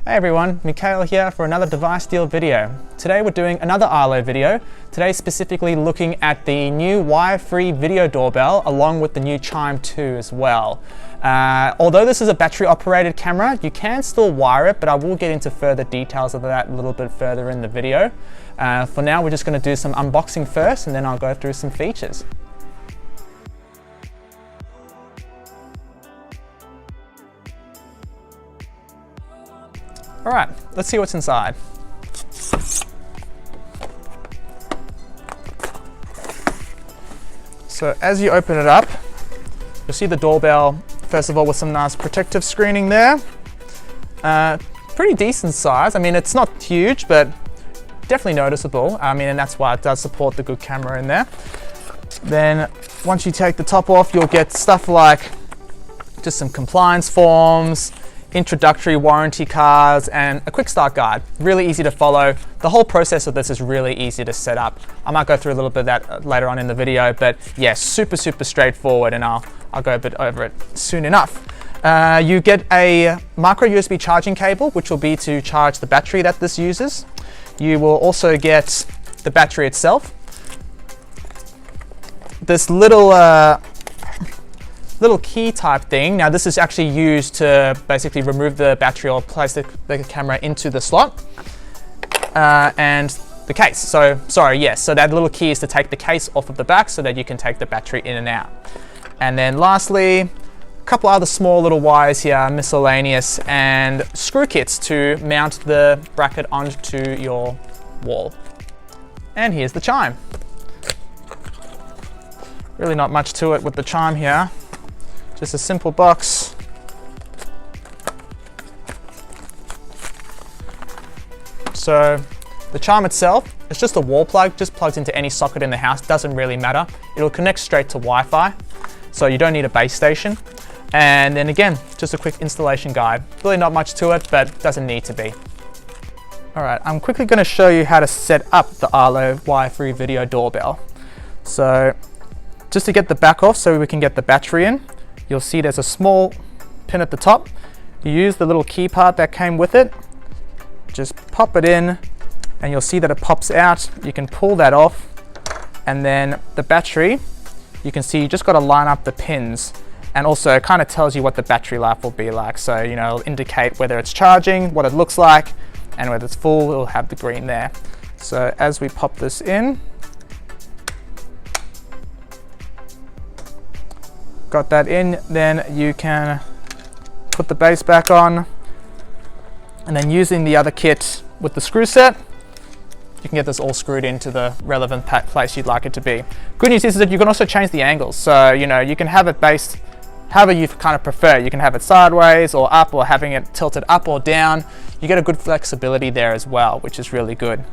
Hey everyone, Mikhail here for another device deal video. Today we're doing another Arlo video. Today specifically looking at the new wire-free video doorbell along with the new Chime 2 as well. Although this is a battery operated camera, you can still wire it, but I will get into further details of that a little bit further in the video. For now we're just going to do some unboxing first and then I'll go through some features. All right, let's see what's inside. So as you open it up, you'll see the doorbell, first of all, with some nice protective screening there. Pretty decent size. I mean, it's not huge, but definitely noticeable. I mean, and that's why it does support the good camera in there. Then once you take the top off, you'll get stuff like just some compliance forms, introductory warranty cards, and a quick start guide. Really easy to follow. The whole process of this is really easy to set up. I might go through a little bit of that later on in the video, but yeah, super straightforward, and I'll go a bit over it soon enough. You get a micro USB charging cable, which will be to charge the battery that this uses. You will also get the battery itself. This little key type thing. Now this is actually used to basically remove the battery or place the camera into the slot and the case. So that little key is to take the case off of the back so that you can take the battery in and out. And then lastly, a couple other small little wires here, miscellaneous, and screw kits to mount the bracket onto your wall. And here's the Chime. Really not much to it with the Chime here. Just a simple box. So the Chime itself, it's just a wall plug, just plugs into any socket in the house, doesn't really matter. It'll connect straight to Wi-Fi, so you don't need a base station. And then again, just a quick installation guide. Really not much to it, but doesn't need to be. All right, I'm quickly gonna show you how to set up the Arlo wire-free video doorbell. So just to get the back off so we can get the battery in, you'll see there's a small pin at the top. You use the little key part that came with it, just pop it in, and you'll see that it pops out. You can pull that off, and then the battery, you can see you just got to line up the pins, and also it kind of tells you what the battery life will be like. So, you know, it'll indicate whether it's charging, what it looks like, and whether it's full, it'll have the green there. So as we pop this in, got that in, then you can put the base back on, and then using the other kit with the screw set, you can get this all screwed into the relevant place you'd like it to be. Good news is that you can also change the angles, so you know, you can have it based however you kind of prefer. You can have it sideways or up, or having it tilted up or down. You get a good flexibility there as well, which is really good.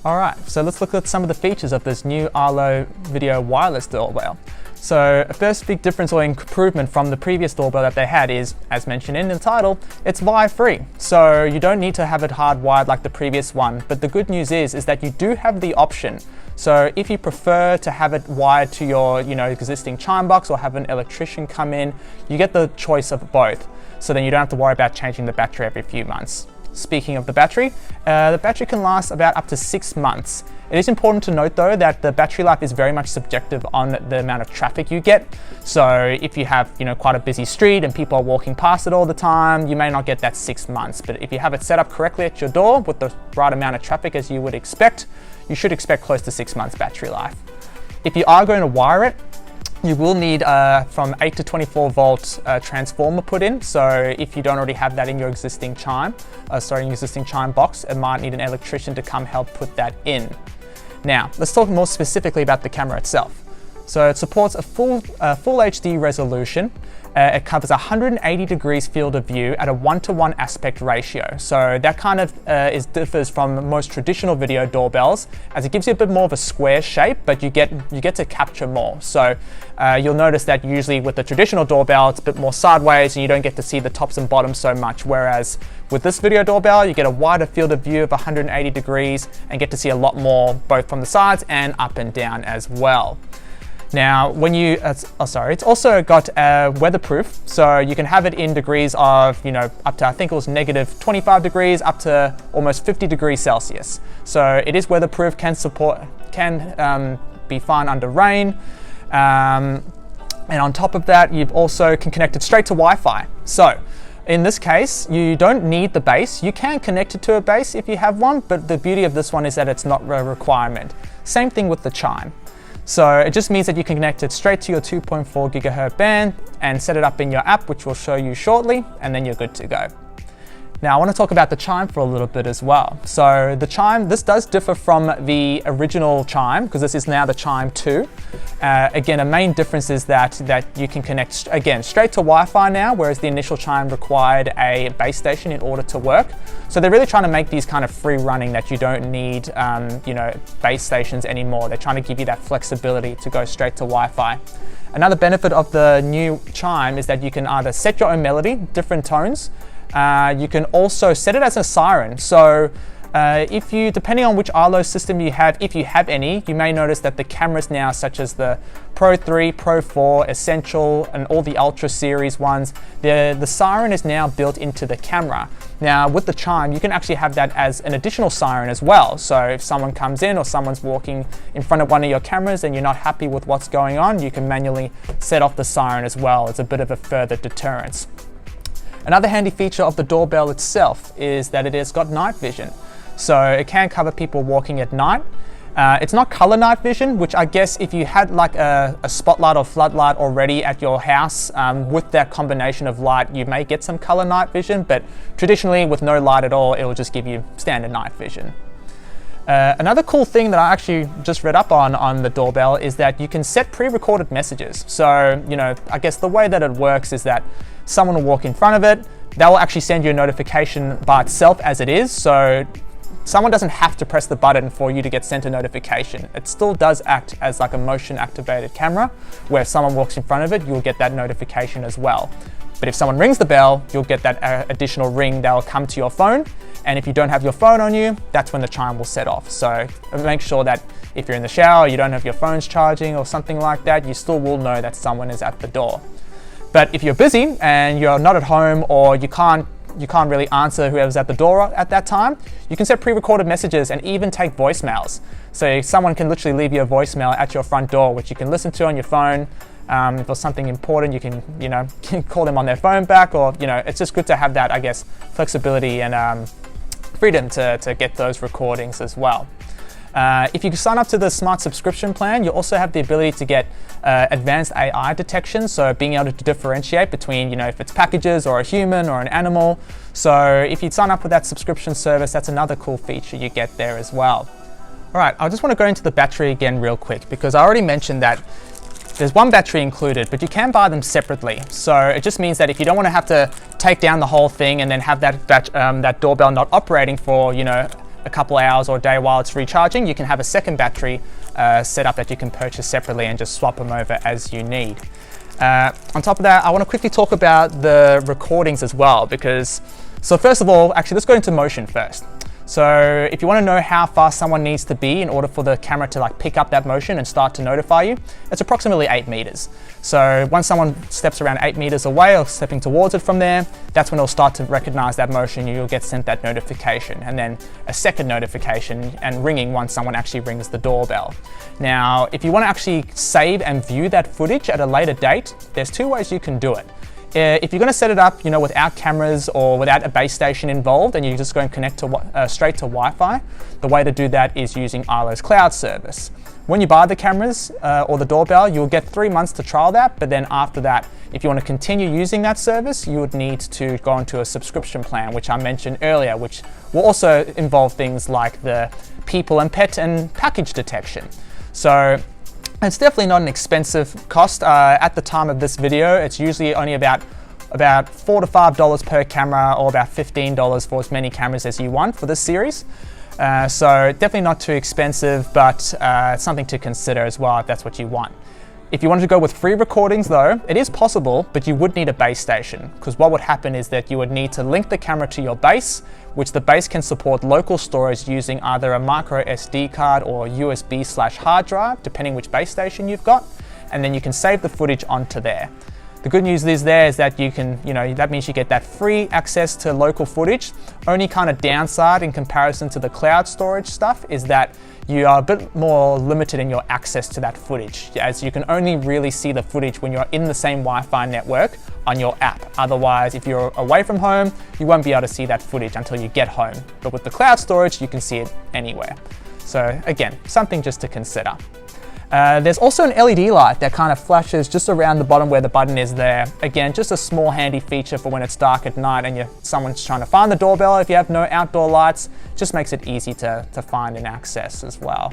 All right, so let's look at some of the features of this new Arlo video wireless doorbell. So a first big difference or improvement from the previous doorbell that they had is, as mentioned in the title, it's wire-free. So you don't need to have it hardwired like the previous one. But the good news is that you do have the option. So if you prefer to have it wired to your existing Chime box or have an electrician come in, you get the choice of both. So then you don't have to worry about changing the battery every few months. Speaking of the battery can last about up to 6 months. It is important to note though that the battery life is very much subjective on the amount of traffic you get. So if you have quite a busy street and people are walking past it all the time, you may not get that 6 months. But if you have it set up correctly at your door with the right amount of traffic as you would expect, you should expect close to 6 months battery life. If you are going to wire it, You will need from 8 to 24 volt transformer put in. So if you don't already have that in your existing Chime, box, it might need an electrician to come help put that in. Now, let's talk more specifically about the camera itself. So it supports a full HD resolution. It covers 180 degrees field of view at a 1:1 aspect ratio. So that kind of differs from most traditional video doorbells, as it gives you a bit more of a square shape, but you get to capture more. So you'll notice that usually with the traditional doorbell, it's a bit more sideways and you don't get to see the tops and bottoms so much. Whereas with this video doorbell, you get a wider field of view of 180 degrees and get to see a lot more both from the sides and up and down as well. Now, when you, it's also got weatherproof, so you can have it in degrees of, up to, I think it was -25 degrees up to almost 50 degrees Celsius. So it is weatherproof, can be fine under rain. And on top of that, you've also can connect it straight to Wi-Fi. So in this case, you don't need the base. You can connect it to a base if you have one, but the beauty of this one is that it's not a requirement. Same thing with the Chime. So it just means that you can connect it straight to your 2.4 gigahertz band and set it up in your app, which we'll show you shortly, and then you're good to go. Now I want to talk about the Chime for a little bit as well. So the Chime, this does differ from the original Chime because this is now the Chime 2. Again, a main difference is that you can connect, again, straight to Wi-Fi now, whereas the initial Chime required a base station in order to work. So they're really trying to make these kind of free running that you don't need, base stations anymore. They're trying to give you that flexibility to go straight to Wi-Fi. Another benefit of the new Chime is that you can either set your own melody, different tones. You can also set it as a siren. So depending on which Arlo system you have, if you have any, you may notice that the cameras now, such as the Pro 3, Pro 4, Essential, and all the Ultra series ones, the siren is now built into the camera. Now with the Chime, you can actually have that as an additional siren as well. So if someone comes in or someone's walking in front of one of your cameras and you're not happy with what's going on, you can manually set off the siren as well. It's a bit of a further deterrence. Another handy feature of the doorbell itself is that it has got night vision. So it can cover people walking at night. It's not color night vision, which I guess if you had like a spotlight or floodlight already at your house, with that combination of light, you may get some color night vision, but traditionally with no light at all, it will just give you standard night vision. Another cool thing that I actually just read up on the doorbell is that you can set pre-recorded messages. So, I guess the way that it works is that someone will walk in front of it, that will actually send you a notification by itself as it is. So someone doesn't have to press the button for you to get sent a notification. It still does act as like a motion activated camera, where if someone walks in front of it, you'll get that notification as well. But if someone rings the bell, you'll get that additional ring that will come to your phone. And if you don't have your phone on you, that's when the Chime will set off. So make sure that if you're in the shower, you don't have your phones charging or something like that, you still will know that someone is at the door. But if you're busy and you're not at home, or you can't really answer whoever's at the door at that time, you can set pre-recorded messages and even take voicemails. So someone can literally leave you a voicemail at your front door, which you can listen to on your phone. If there's something important, you can, call them on their phone back, or, it's just good to have that, I guess, flexibility and freedom to get those recordings as well. If you sign up to the Smart subscription plan, you also have the ability to get advanced AI detection, so being able to differentiate between, if it's packages or a human or an animal. So if you sign up with that subscription service, that's another cool feature you get there as well. All right, I just want to go into the battery again real quick, because I already mentioned that there's one battery included, but you can buy them separately. So it just means that if you don't want to have to take down the whole thing and then have that doorbell not operating for, a couple hours or a day while it's recharging, you can have a second battery set up that you can purchase separately and just swap them over as you need. On top of that, I want to quickly talk about the recordings as well, so first of all, actually let's go into motion first. So if you want to know how fast someone needs to be in order for the camera to pick up that motion and start to notify you, it's approximately 8 meters. So once someone steps around 8 meters away or stepping towards it from there, that's when it'll start to recognize that motion. You'll get sent that notification, and then a second notification and ringing once someone actually rings the doorbell. Now, if you want to actually save and view that footage at a later date, there's 2 ways you can do it. If you're going to set it up, without cameras or without a base station involved, and you're just going to connect to straight to Wi-Fi, the way to do that is using Arlo's cloud service, When you buy the cameras or the doorbell, you'll get 3 months to trial that, but then after that, if you want to continue using that service, you would need to go into a subscription plan, which I mentioned earlier, which will also involve things like the people and pet and package detection. So it's definitely not an expensive cost. At the time of this video, it's usually only about $4 to $5 per camera, or about $15 for as many cameras as you want for this series. So definitely not too expensive, but something to consider as well if that's what you want. If you wanted to go with free recordings though, it is possible, but you would need a base station, because what would happen is that you would need to link the camera to your base, which the base can support local storage using either a micro SD card or USB/hard drive, depending which base station you've got, and then you can save the footage onto there. The good news is that you can, that means you get that free access to local footage. Only kind of downside in comparison to the cloud storage stuff is that you are a bit more limited in your access to that footage, as you can only really see the footage when you're in the same Wi-Fi network on your app. Otherwise, if you're away from home, you won't be able to see that footage until you get home. But with the cloud storage, you can see it anywhere. So again, something just to consider. There's also an LED light that kind of flashes just around the bottom where the button is there. Again, just a small handy feature for when it's dark at night and someone's trying to find the doorbell. If you have no outdoor lights, just makes it easy to find and access as well.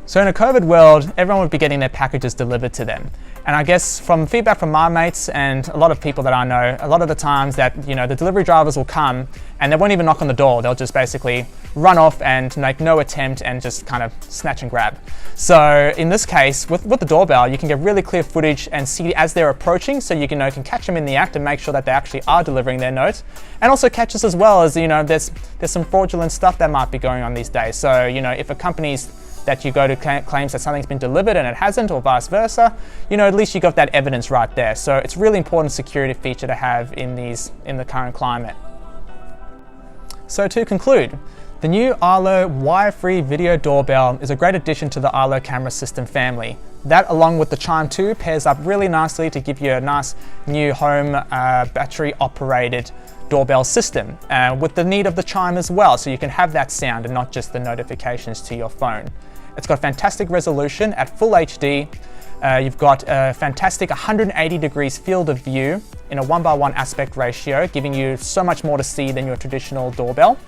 So in a COVID world, everyone would be getting their packages delivered to them. And I guess from feedback from my mates and a lot of people that I know, a lot of the times that the delivery drivers will come and they won't even knock on the door. They'll just basically run off and make no attempt and just kind of snatch and grab. So in this case, with the doorbell, you can get really clear footage and see as they're approaching, so you can catch them in the act and make sure that they actually are delivering their note. And also catch us as well as, there's some fraudulent stuff that might be going on these days. So, if a company's that you go to claims that something's been delivered and it hasn't, or vice versa, at least you got that evidence right there. So it's a really important security feature to have in the current climate. So to conclude, the new Arlo wire-free video doorbell is a great addition to the Arlo camera system family. That, along with the Chime 2, pairs up really nicely to give you a nice new home battery-operated doorbell system, with the need of the chime as well, so you can have that sound and not just the notifications to your phone. It's got fantastic resolution at full HD. You've got a fantastic 180 degrees field of view in a 1:1 aspect ratio, giving you so much more to see than your traditional doorbell.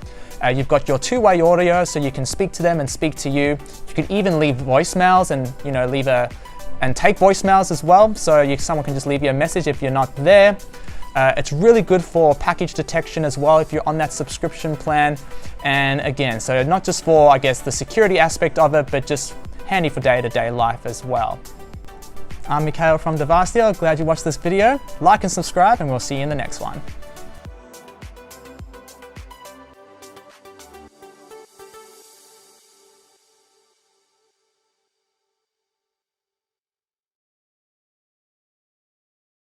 You've got your two-way audio, so you can speak to them and speak to you. You can even leave voicemails and take voicemails as well, so someone can just leave you a message if you're not there. It's really good for package detection as well if you're on that subscription plan. And again, so not just for, I guess, the security aspect of it, but just handy for day-to-day life as well. I'm Mikhail from Devastia. Glad you watched this video. Like and subscribe, and we'll see you in the next one.